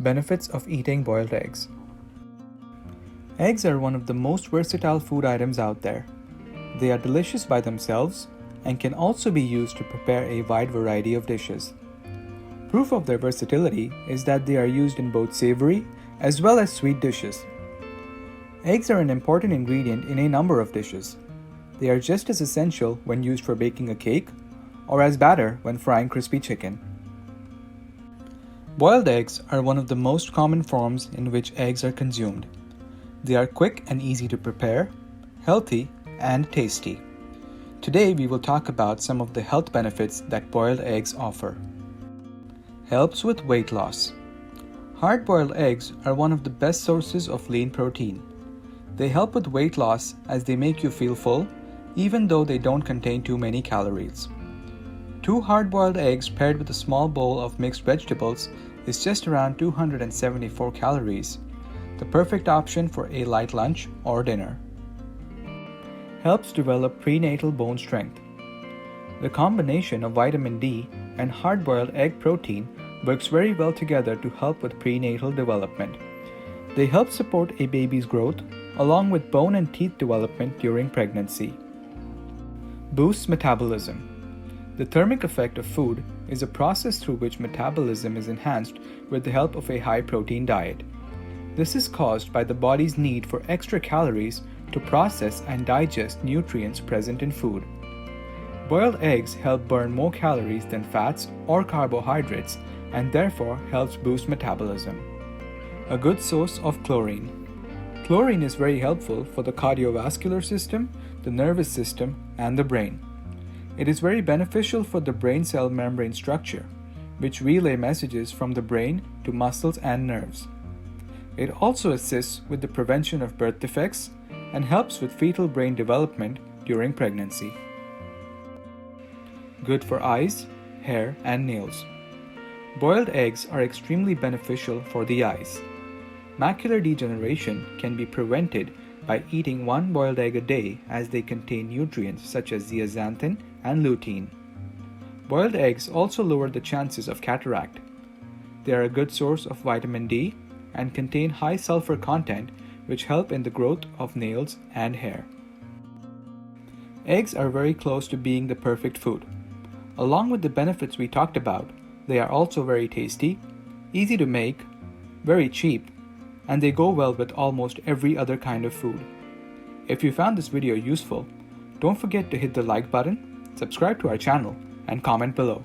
Benefits of eating boiled eggs. Eggs are one of the most versatile food items out there. They are delicious by themselves and can also be used to prepare a wide variety of dishes. Proof of their versatility is that they are used in both savory as well as sweet dishes. Eggs are an important ingredient in a number of dishes. They are just as essential when used for baking a cake or as batter when frying crispy chicken. Boiled eggs are one of the most common forms in which eggs are consumed. They are quick and easy to prepare, healthy, and tasty. Today we will talk about some of the health benefits that boiled eggs offer. Helps with weight loss. Hard-boiled eggs are one of the best sources of lean protein. They help with weight loss as they make you feel full, even though they don't contain too many calories. 2 hard-boiled eggs paired with a small bowl of mixed vegetables is just around 274 calories, the perfect option for a light lunch or dinner. Helps develop prenatal bone strength. The combination of vitamin D and hard-boiled egg protein works very well together to help with prenatal development. They help support a baby's growth along with bone and teeth development during pregnancy. Boosts metabolism. The thermic effect of food is a process through which metabolism is enhanced with the help of a high-protein diet. This is caused by the body's need for extra calories to process and digest nutrients present in food. Boiled eggs help burn more calories than fats or carbohydrates and therefore helps boost metabolism. A good source of chlorine. Chlorine is very helpful for the cardiovascular system, the nervous system, and the brain. It is very beneficial for the brain cell membrane structure, which relay messages from the brain to muscles and nerves. It also assists with the prevention of birth defects and helps with fetal brain development during pregnancy. Good for eyes, hair, and nails. Boiled eggs are extremely beneficial for the eyes. Macular degeneration can be prevented by eating 1 boiled egg a day as they contain nutrients such as zeaxanthin and lutein. Boiled eggs also lower the chances of cataract. They are a good source of vitamin D and contain high sulfur content which help in the growth of nails and hair. Eggs are very close to being the perfect food. Along with the benefits we talked about, they are also very tasty, easy to make, very cheap, and they go well with almost every other kind of food. If you found this video useful, don't forget to hit the like button, subscribe to our channel, and comment below.